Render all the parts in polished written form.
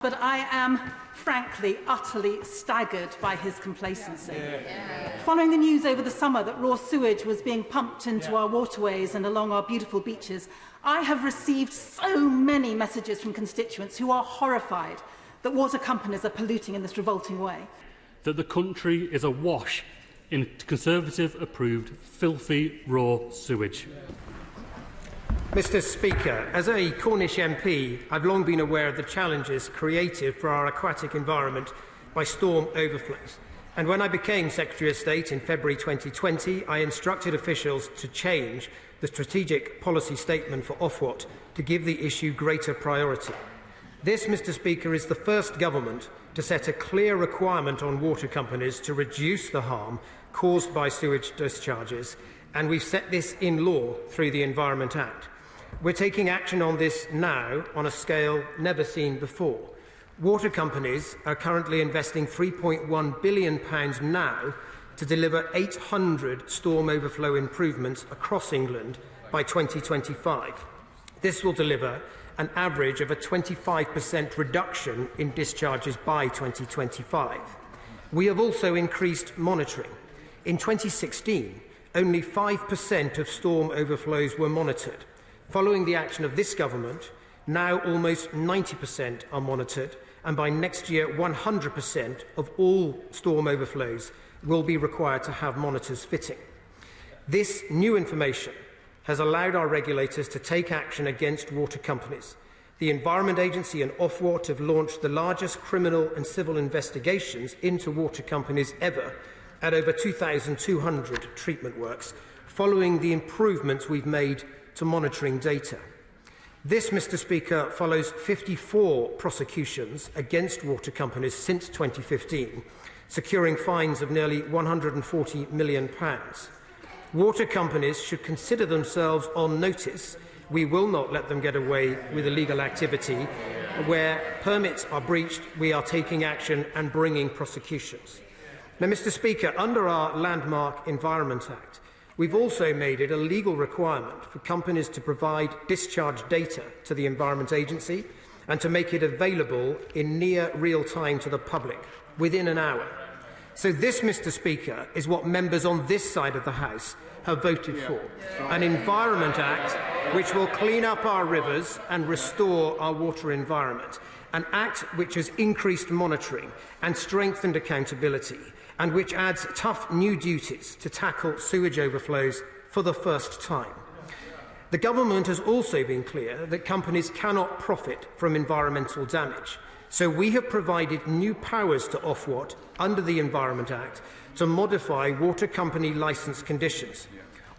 But I am, frankly, utterly staggered by his complacency. Following the news over the summer that raw sewage was being pumped into our waterways and along our beautiful beaches, I have received so many messages from constituents who are horrified that water companies are polluting in this revolting way. That the country is awash in Conservative-approved, filthy, raw sewage. Mr Speaker, as a Cornish MP, I've long been aware of the challenges created for our aquatic environment by storm overflows. And when I became Secretary of State in February 2020, I instructed officials to change the strategic policy statement for Ofwat to give the issue greater priority. This, Mr Speaker, is the first government to set a clear requirement on water companies to reduce the harm caused by sewage discharges, and we've set this in law through the Environment Act. We're taking action on this now on a scale never seen before. Water companies are currently investing £3.1 billion now to deliver 800 storm overflow improvements across England by 2025. This will deliver an average of a 25% reduction in discharges by 2025. We have also increased monitoring. In 2016, only 5% of storm overflows were monitored. Following the action of this government, now almost 90% are monitored, and by next year 100% of all storm overflows will be required to have monitors fitting. This new information has allowed our regulators to take action against water companies. The Environment Agency and Ofwat have launched the largest criminal and civil investigations into water companies ever, at over 2,200 treatment works, following the improvements we've made to monitoring data. This, Mr Speaker, follows 54 prosecutions against water companies since 2015, securing fines of nearly £140 million. Water companies should consider themselves on notice. We will not let them get away with illegal activity. Where permits are breached, we are taking action and bringing prosecutions. Now, Mr Speaker, under our landmark Environment Act, we've also made it a legal requirement for companies to provide discharge data to the Environment Agency and to make it available in near real time to the public, within an hour. So this, Mr Speaker, is what members on this side of the House have voted for. An Environment Act which will clean up our rivers and restore our water environment. An act which has increased monitoring and strengthened accountability, and which adds tough new duties to tackle sewage overflows for the first time. The government has also been clear that companies cannot profit from environmental damage, so we have provided new powers to Ofwat under the Environment Act to modify water company licence conditions.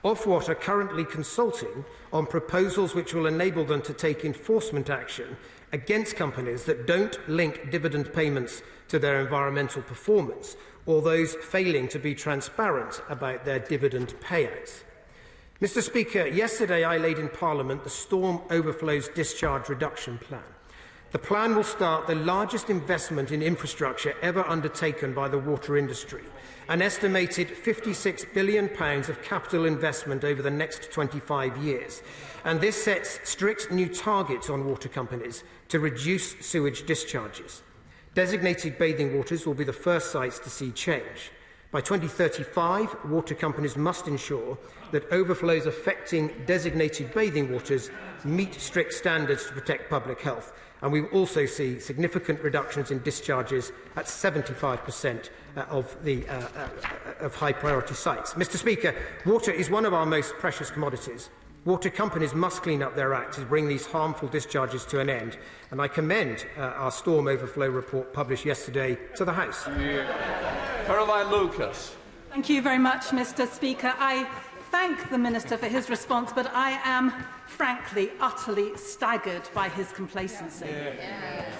Ofwat are currently consulting on proposals which will enable them to take enforcement action against companies that don't link dividend payments to their environmental performance, or those failing to be transparent about their dividend payouts. Mr Speaker, yesterday I laid in Parliament the Storm Overflows Discharge Reduction Plan. The plan will start the largest investment in infrastructure ever undertaken by the water industry, an estimated £56 billion of capital investment over the next 25 years. And this sets strict new targets on water companies to reduce sewage discharges. Designated bathing waters will be the first sites to see change. By 2035, water companies must ensure that overflows affecting designated bathing waters meet strict standards to protect public health. And we will also see significant reductions in discharges at 75% of high-priority sites. Mr Speaker, water is one of our most precious commodities. Water companies must clean up their act to bring these harmful discharges to an end, and I commend our storm overflow report published yesterday to the House. Caroline Lucas. Thank you very much, Mr Speaker. I thank the Minister for his response, but I am, frankly, utterly staggered by his complacency.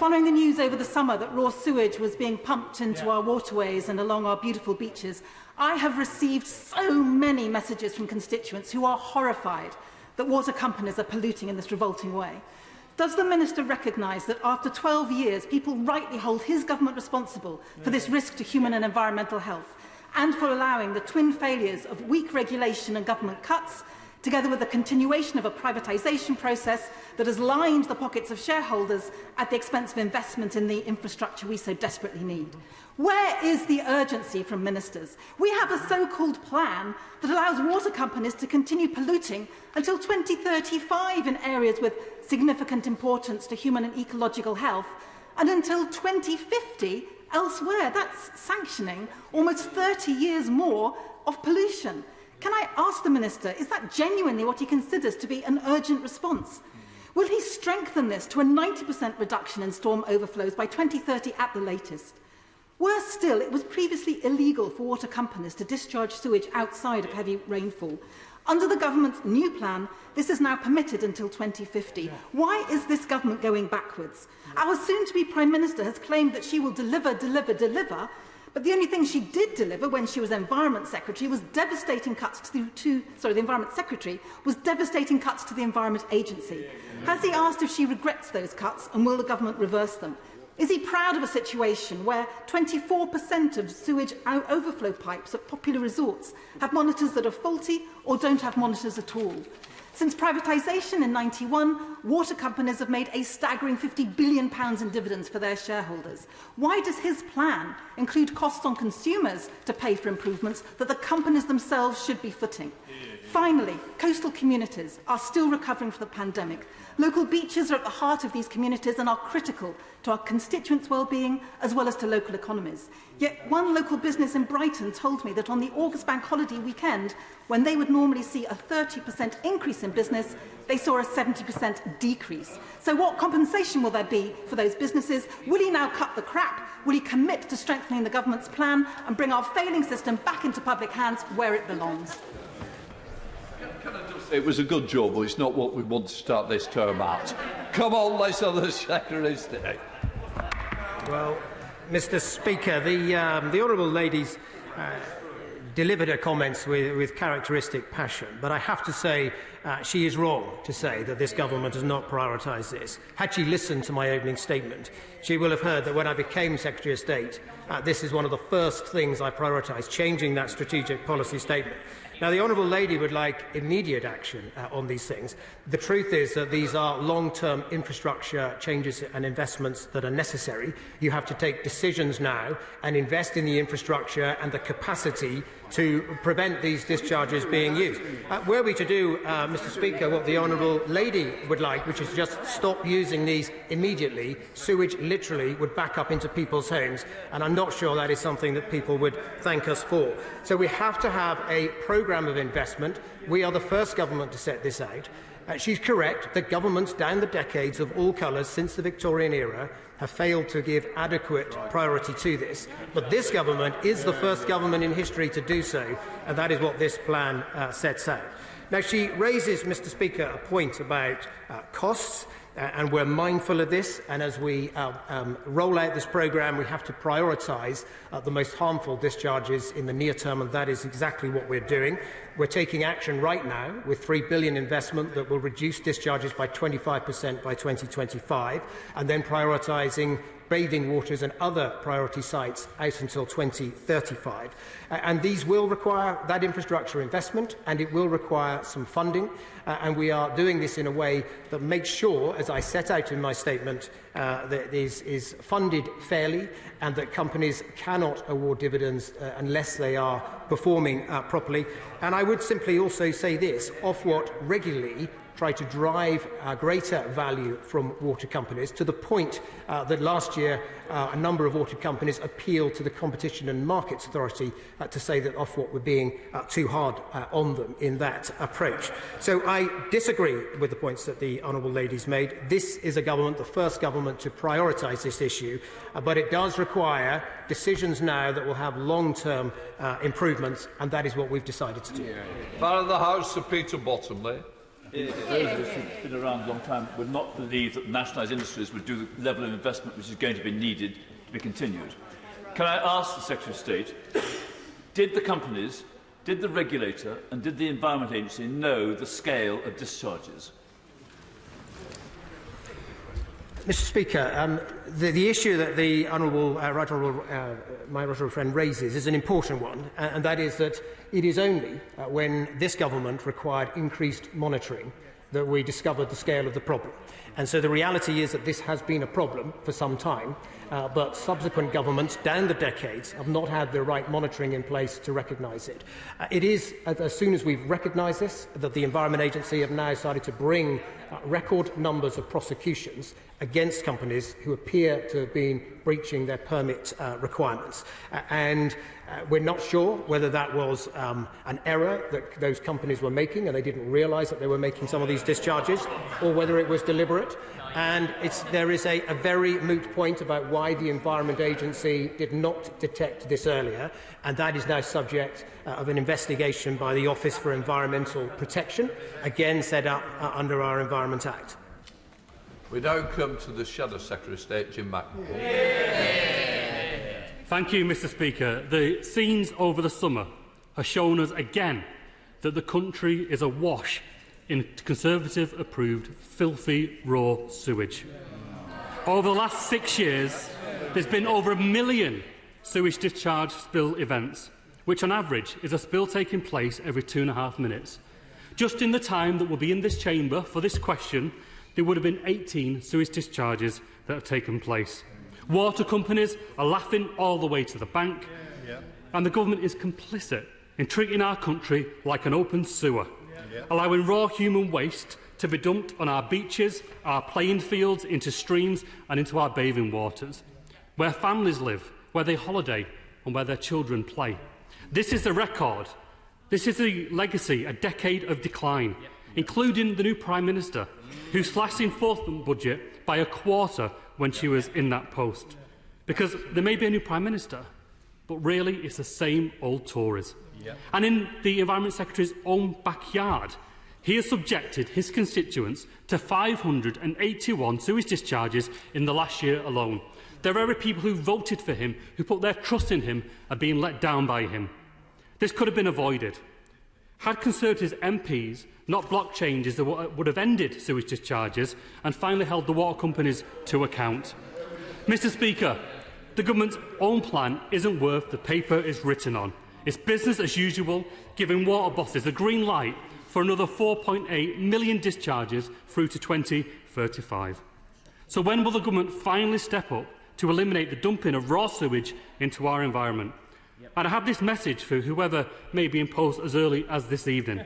Following the news over the summer that raw sewage was being pumped into our waterways and along our beautiful beaches, I have received so many messages from constituents who are horrified that water companies are polluting in this revolting way. Does the Minister recognise that after 12 years, people rightly hold his government responsible for this risk to human and environmental health, and for allowing the twin failures of weak regulation and government cuts, together with the continuation of a privatisation process that has lined the pockets of shareholders at the expense of investment in the infrastructure we so desperately need. Where is the urgency from ministers? We have a so-called plan that allows water companies to continue polluting until 2035 in areas with significant importance to human and ecological health, and until 2050 elsewhere. That's sanctioning almost 30 years more of pollution. Can I ask the Minister, is that genuinely what he considers to be an urgent response? Will he strengthen this to a 90% reduction in storm overflows by 2030 at the latest? Worse still, it was previously illegal for water companies to discharge sewage outside of heavy rainfall. Under the government's new plan, this is now permitted until 2050. Why is this government going backwards? Our soon-to-be Prime Minister has claimed that she will deliver, but the only thing she did deliver when she was Environment Secretary was devastating cuts to the Environment Secretary was devastating cuts to the Environment Agency. Has he asked if she regrets those cuts, and will the government reverse them? Is he proud of a situation where 24% of sewage overflow pipes at popular resorts have monitors that are faulty or don't have monitors at all? Since privatisation in 91, water companies have made a staggering £50 billion in dividends for their shareholders. Why does his plan include costs on consumers to pay for improvements that the companies themselves should be footing? Finally, coastal communities are still recovering from the pandemic. Local beaches are at the heart of these communities and are critical to our constituents' well-being as well as to local economies. Yet one local business in Brighton told me that on the August bank holiday weekend, when they would normally see a 30% increase in business, they saw a 70% decrease. So what compensation will there be for those businesses? Will he now cut the crap? Will he commit to strengthening the government's plan and bring our failing system back into public hands where it belongs? Can I just say it was a good job, but it's not what we want to start this term out. Come on, let's have the Secretary's Day. Well, Mr. Speaker, the honourable ladies delivered her comments with characteristic passion, but I have to say she is wrong to say that this government has not prioritised this. Had she listened to my opening statement, she will have heard that when I became Secretary of State, this is one of the first things I prioritised, changing that strategic policy statement. Now, the honourable lady would like immediate action on these things. The truth is that these are long-term infrastructure changes and investments that are necessary. You have to take decisions now and invest in the infrastructure and the capacity to prevent these discharges being used. Were we to do, Mr. Speaker, what the honourable lady would like, which is just stop using these immediately, sewage literally would back up into people's homes, and I'm not sure that is something that people would thank us for. So we have to have a programme of investment. We are the first government to set this out. She's correct that governments down the decades of all colours since the Victorian era have failed to give adequate priority to this. But this government is the first government in history to do so, and that is what this plan sets out. Now, she raises, Mr. Speaker, a point about costs. And we're mindful of this, and as we roll out this programme, we have to prioritise the most harmful discharges in the near term, and that is exactly what we're doing. We're taking action right now with £3 billion investment that will reduce discharges by 25% by 2025, and then prioritising bathing waters and other priority sites out until 2035. And these will require that infrastructure investment, and it will require some funding. And we are doing this in a way that makes sure, as I set out in my statement, that this is funded fairly and that companies cannot award dividends unless they are performing properly. And I would simply also say this: Ofwat regularly try to drive greater value from water companies, to the point that last year a number of water companies appealed to the Competition and Markets Authority to say that Ofwat were being too hard on them in that approach. So I disagree with the points that the honourable ladies made. This is a government, the first government to prioritise this issue, but it does require decisions now that will have long-term improvements, and that is what we've decided to do. Part of the House, Sir Peter Bottomley. Those of us who've been around a long time would not believe that nationalised industries would do the level of investment which is going to be needed to be continued. Can I ask the Secretary of State, did the companies, did the regulator and did the Environment Agency know the scale of discharges? Mr. Speaker, the issue that the honourable, my honourable friend raises is an important one, and that is that it is only when this government required increased monitoring that we discovered the scale of the problem. And so the reality is that this has been a problem for some time, but subsequent governments down the decades have not had the right monitoring in place to recognise it. It is, as soon as we've recognised this, that the Environment Agency have now started to bring record numbers of prosecutions against companies who appear to have been breaching their permit requirements. We're not sure whether that was an error that those companies were making and they didn't realise that they were making some of these discharges, or whether it was deliberate. And there is a very moot point about why the Environment Agency did not detect this earlier, and that is now subject of an investigation by the Office for Environmental Protection, again set up under our Environment Act. We now come to the Shadow Secretary of State, Jim McNamara. Thank you, Mr. Speaker. The scenes over the summer have shown us again that the country is awash in Conservative-approved filthy raw sewage. Over the last 6 years, there's been over 1 million sewage discharge spill events, which on average is a spill taking place every 2.5 minutes. Just in the time that we'll be in this chamber for this question, there would have been 18 sewage discharges that have taken place. Water companies are laughing all the way to the bank, and the government is complicit in treating our country like an open sewer, allowing raw human waste to be dumped on our beaches, our playing fields, into streams and into our bathing waters, where families live, where they holiday and where their children play. This is the record. This is the legacy, a decade of decline, including the new Prime Minister, who slashed the enforcement budget by 1/4 when she was in that post. Because there may be a new Prime Minister, but really it's the same old Tories. And in the Environment Secretary's own backyard, he has subjected his constituents to 581 sewage discharges in the last year alone. The very people who voted for him, who put their trust in him, are being let down by him. This could have been avoided. Had Conservative MPs not blocked changes that would have ended sewage discharges and finally held the water companies to account. Mr. Speaker, the government's own plan isn't worth the paper it's written on. It's business as usual, giving water bosses a green light for another 4.8 million discharges through to 2035. So when will the government finally step up to eliminate the dumping of raw sewage into our environment? And I have this message for whoever may be imposed as early as this evening.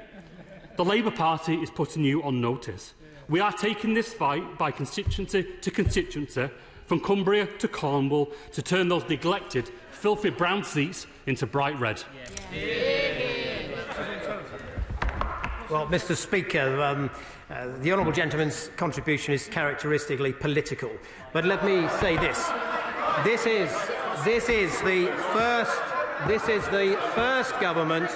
The Labour Party is putting you on notice. We are taking this fight by constituency to constituency, from Cumbria to Cornwall, to turn those neglected, filthy brown seats into bright red. Well, Mr. Speaker, the honourable gentleman's contribution is characteristically political. But let me say this: this is the first government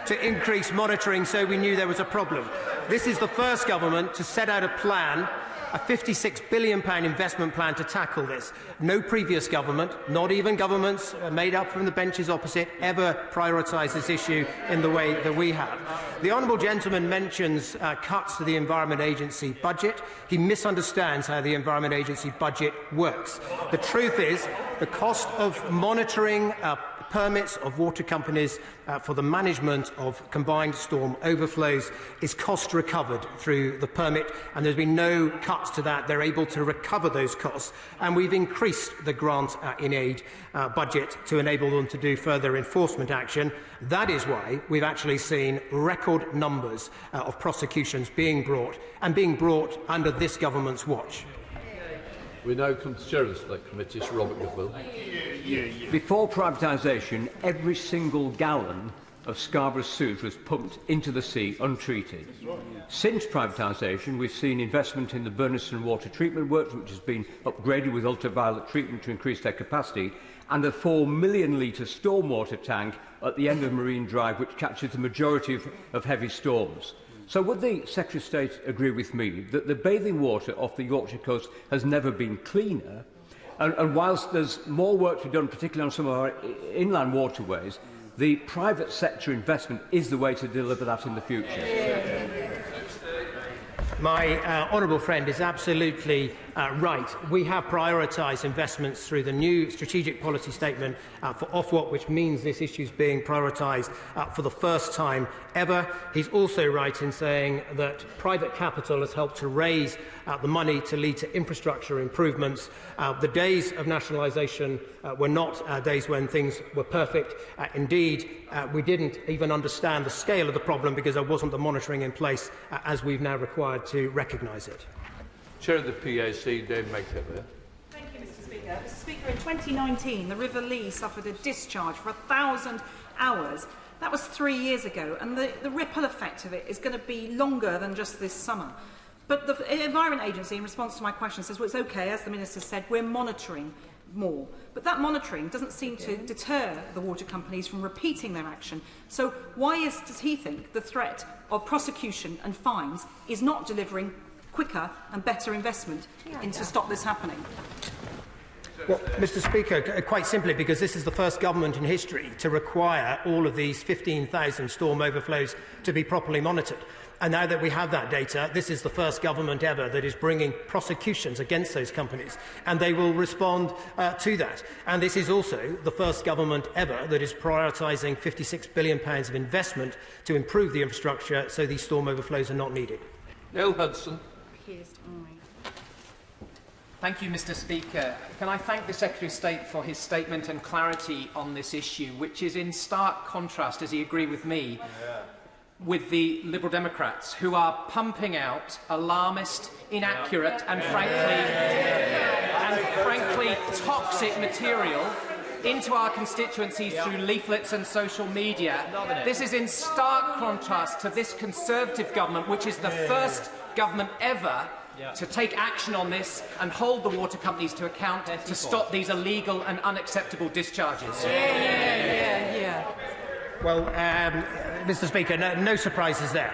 to increase monitoring, so we knew there was a problem. This is the first government to set out a plan, a £56 billion investment plan to tackle this. No previous government, not even governments made up from the benches opposite, ever prioritised this issue in the way that we have. The honourable gentleman mentions cuts to the Environment Agency budget. He misunderstands how the Environment Agency budget works. The truth is, the cost of monitoring permits of water companies for the management of combined storm overflows is cost recovered through the permit, and there's been no cuts to that. They're able to recover those costs, and we've increased the grant in aid budget to enable them to do further enforcement action. That is why we've actually seen record numbers of prosecutions being brought under this government's watch. We now come to Chair of the Select Committee, Sir Robert Goodwill. Before privatisation, every single gallon of Scarborough sewage was pumped into the sea untreated. Since privatisation, we've seen investment in the Burniston water treatment works, which has been upgraded with ultraviolet treatment to increase their capacity, and a 4 million litre stormwater tank at the end of Marine Drive, which captures the majority of heavy storms. So would the Secretary of State agree with me that the bathing water off the Yorkshire coast has never been cleaner? And whilst there's more work to be done, particularly on some of our inland waterways, the private sector investment is the way to deliver that in the future. My honourable friend is absolutely right. We have prioritised investments through the new strategic policy statement for Ofwat, which means this issue is being prioritised for the first time ever. He's also right in saying that private capital has helped to raise the money to lead to infrastructure improvements. The days of nationalisation were not days when things were perfect. Indeed, we didn't even understand the scale of the problem because there wasn't the monitoring in place as we've now required to recognise it. Chair of the PAC, Dave McKellar. Thank you, Mr Speaker. Mr Speaker, in 2019, the River Lee suffered a discharge for 1,000 hours. That was 3 years ago, and the ripple effect of it is going to be longer than just this summer. But the Environment Agency, in response to my question, says, well, it's OK, as the Minister said, we're monitoring more. But that monitoring doesn't seem to deter the water companies from repeating their action. So why does he think the threat of prosecution and fines is not delivering quicker and better investment to stop this happening? Well, Mr Speaker, quite simply because this is the first government in history to require all of these 15,000 storm overflows to be properly monitored. And now that we have that data, this is the first government ever that is bringing prosecutions against those companies, and they will respond to that. And this is also the first government ever that is prioritising £56 billion of investment to improve the infrastructure so these storm overflows are not needed. Neil Hudson. Thank you, Mr Speaker. Can I thank the Secretary of State for his statement and clarity on this issue, which is in stark contrast, does he agree with me, with the Liberal Democrats, who are pumping out alarmist, inaccurate and frankly toxic material into our constituencies through leaflets and social media. This is in stark contrast to this Conservative government, which is the first government ever to take action on this and hold the water companies to account to stop these illegal and unacceptable discharges. Well, Mr Speaker, no surprises there.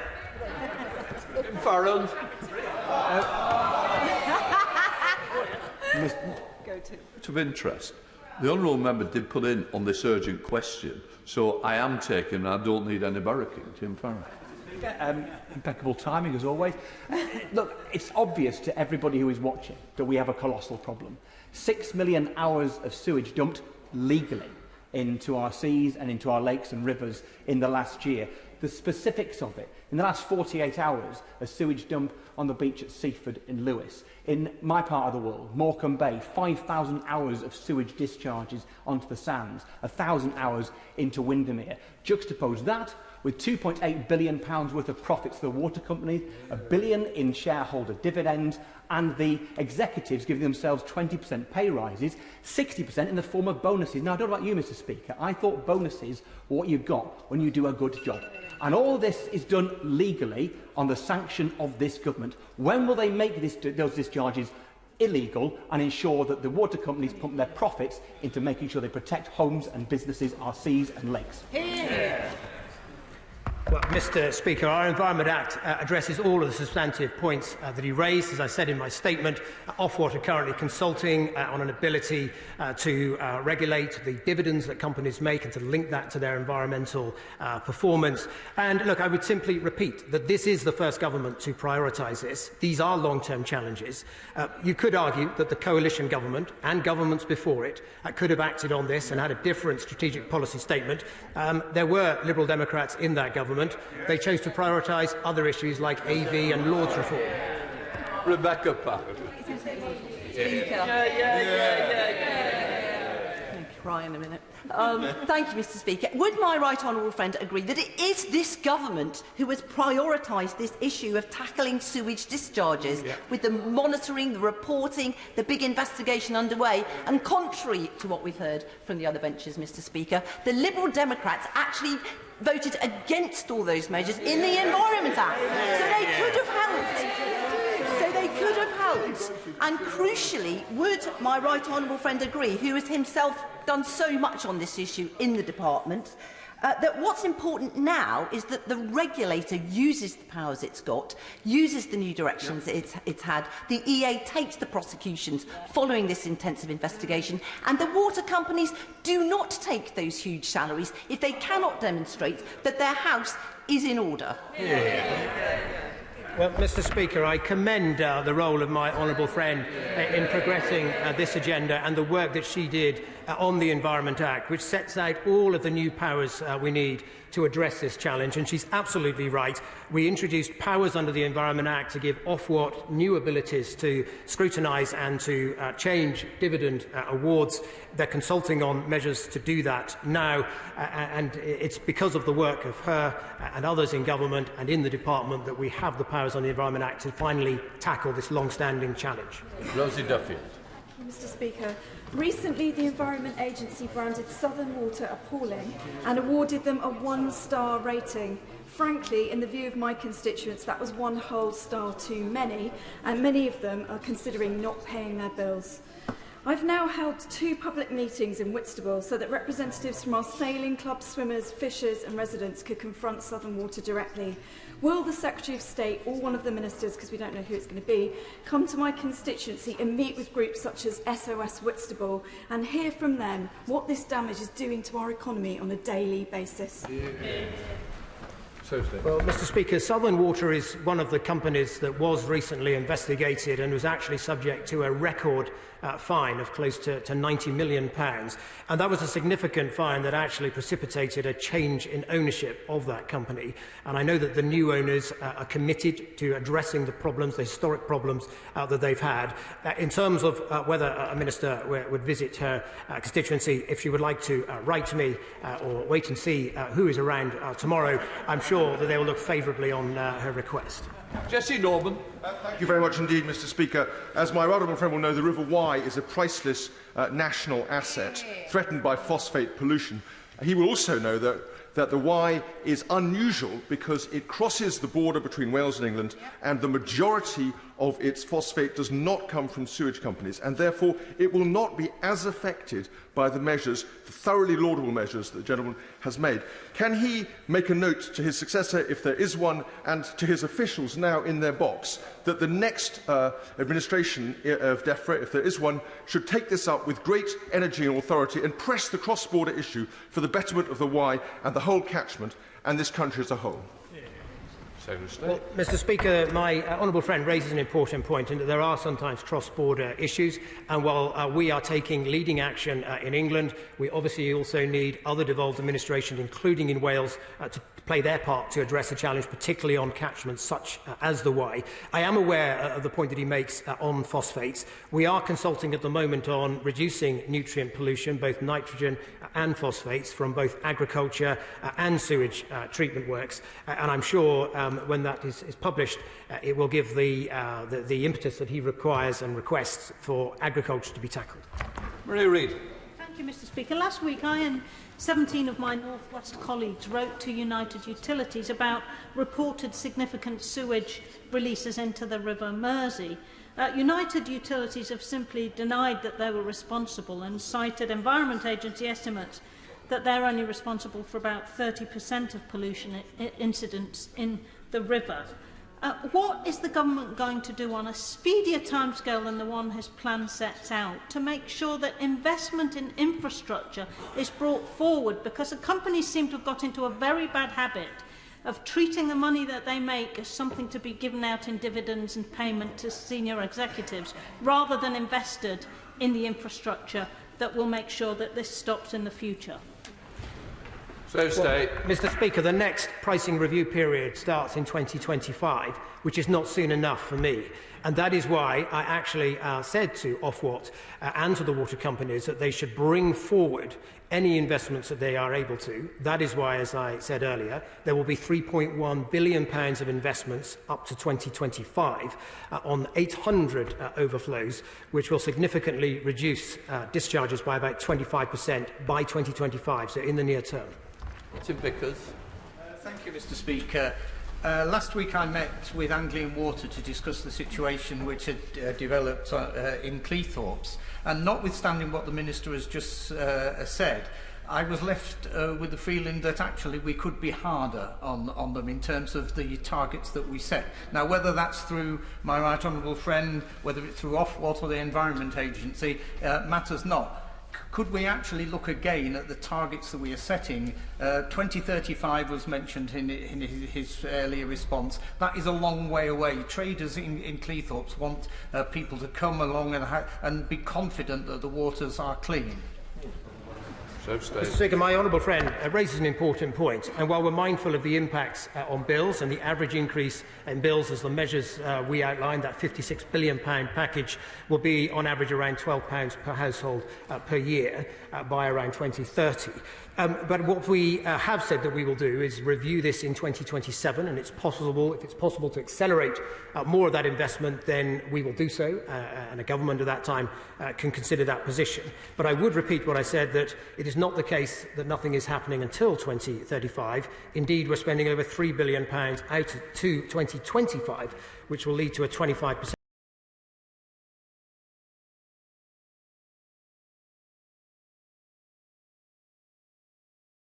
Farrell. Of interest, the honourable member did put in on this urgent question, so I am taking, I don't need any barracking. Tim Farrell. Impeccable timing, as always. Look, it's obvious to everybody who is watching that we have a colossal problem. 6 million hours of sewage dumped legally into our seas and into our lakes and rivers in the last year. The specifics of it: in the last 48 hours, a sewage dump on the beach at Seaford in Lewis. In my part of the world, Morecambe Bay, 5,000 hours of sewage discharges onto the sands, 1,000 hours into Windermere. Juxtapose that with £2.8 billion worth of profits to the water companies, £1 billion in shareholder dividends, and the executives giving themselves 20% pay rises, 60% in the form of bonuses. Now, I don't know about you, Mr Speaker. I thought bonuses were what you got when you do a good job. And all this is done legally on the sanction of this government. When will they make those discharges illegal and ensure that the water companies pump their profits into making sure they protect homes and businesses, our seas and lakes? Well, Mr Speaker, our Environment Act addresses all of the substantive points that he raised. As I said in my statement, Ofwat are currently consulting on an ability to regulate the dividends that companies make and to link that to their environmental performance. And look, I would simply repeat that this is the first government to prioritise this. These are long-term challenges. You could argue that the coalition government and governments before it could have acted on this and had a different strategic policy statement. There were Liberal Democrats in that government. They chose to prioritise other issues like AV and Lords reform. Rebecca Park. Cry in a minute. Thank you, Mr Speaker. Would my right honourable friend agree that it is this government who has prioritised this issue of tackling sewage discharges with the monitoring, the reporting, the big investigation underway? And contrary to what we've heard from the other benches, Mr Speaker, the Liberal Democrats actually voted against all those measures in the Environment Act. So they could have helped. And crucially, would my right honourable friend agree, who has himself done so much on this issue in the department, that what's important now is that the regulator uses the powers it's got, uses the new directions it's had, the EA takes the prosecutions following this intensive investigation, and the water companies do not take those huge salaries if they cannot demonstrate that their house is in order. Well, Mr. Speaker, I commend the role of my honourable friend in progressing this agenda and the work that she did on the Environment Act, which sets out all of the new powers we need to address this challenge. And she's absolutely right. We introduced powers under the Environment Act to give Ofwat new abilities to scrutinise and to change dividend awards. They're consulting on measures to do that now, and it's because of the work of her and others in government and in the department that we have the powers on the Environment Act to finally tackle this long-standing challenge. Rosie Duffield. Mr. Speaker, recently the Environment Agency branded Southern Water appalling and awarded them a 1-star rating. Frankly, in the view of my constituents, that was 1 whole star too many, and many of them are considering not paying their bills. I've now held 2 public meetings in Whitstable so that representatives from our sailing clubs, swimmers, fishers and residents could confront Southern Water directly. Will the Secretary of State or one of the ministers, because we don't know who it's going to be, come to my constituency and meet with groups such as SOS Whitstable and hear from them what this damage is doing to our economy on a daily basis? Well, Mr. Speaker, Southern Water is one of the companies that was recently investigated and was actually subject to a record fine of close to £90 million. And that was a significant fine that actually precipitated a change in ownership of that company. And I know that the new owners are committed to addressing the problems, the historic problems that they've had. In terms of whether a minister would visit her constituency, if she would like to write to me or wait and see who is around tomorrow, I'm sure that they will look favourably on her request. Jesse Norman. Thank you very much indeed, Mr. Speaker. As my honourable friend will know, the River Wye is a priceless national asset threatened by phosphate pollution. He will also know that the Wye is unusual because it crosses the border between Wales and England, and the majority of its phosphate does not come from sewage companies, and therefore it will not be as affected by the measures, the thoroughly laudable measures that the gentleman has made. Can he make a note to his successor, if there is one, and to his officials now in their box, that the next administration of DEFRA, if there is one, should take this up with great energy and authority and press the cross-border issue for the betterment of the Wye and the whole catchment and this country as a whole? Well, Mr. Speaker, my honourable friend raises an important point in that there are sometimes cross-border issues, and while we are taking leading action in England, we obviously also need other devolved administrations, including in Wales, to play their part to address the challenge, particularly on catchments such as the Wye. I am aware of the point that he makes on phosphates. We are consulting at the moment on reducing nutrient pollution, both nitrogen and phosphates, from both agriculture and sewage treatment works, and I'm sure when that is published, it will give the impetus that he requires and requests for agriculture to be tackled. Maria Reid. Thank you, Mr. Speaker. Last week, I and 17 of my North West colleagues wrote to United Utilities about reported significant sewage releases into the River Mersey. United Utilities have simply denied that they were responsible and cited Environment Agency estimates that they're only responsible for about 30% of pollution incidents in the river. What is the government going to do on a speedier timescale than the one his plan sets out to make sure that investment in infrastructure is brought forward? Because the companies seem to have got into a very bad habit of treating the money that they make as something to be given out in dividends and payment to senior executives, rather than invested in the infrastructure that will make sure that this stops in the future. Well, Mr. Speaker, the next pricing review period starts in 2025, which is not soon enough for me. And that is why I actually said to Ofwat and to the water companies that they should bring forward any investments that they are able to. That is why, as I said earlier, there will be £3.1 billion of investments up to 2025 on 800 overflows, which will significantly reduce discharges by about 25% by 2025, so in the near term. Tim Vickers. Thank you, Mr. Speaker. Last week I met with Anglian Water to discuss the situation which had developed in Cleethorpes, and notwithstanding what the Minister has just said, I was left with the feeling that actually we could be harder on them in terms of the targets that we set. Now, whether that's through my right honourable friend, whether it's through Ofwat or the Environment Agency, matters not. could we actually look again at the targets that we are setting? 2035 was mentioned in his earlier response. That is a long way away. Traders in Cleethorpes want people to come along and be confident that the waters are clean. Mr. Speaker, my honourable friend raises an important point, and while we're mindful of the impacts on bills and the average increase in bills as the measures we outlined, that £56 billion package will be on average around £12 per household per year by around 2030. But what we have said that we will do is review this in 2027, and if it's possible to accelerate more of that investment, then we will do so, and a government at that time can consider that position. But I would repeat what I said, that it is not the case that nothing is happening until 2035. Indeed, we're spending over £3 billion out to 2025, which will lead to a 25%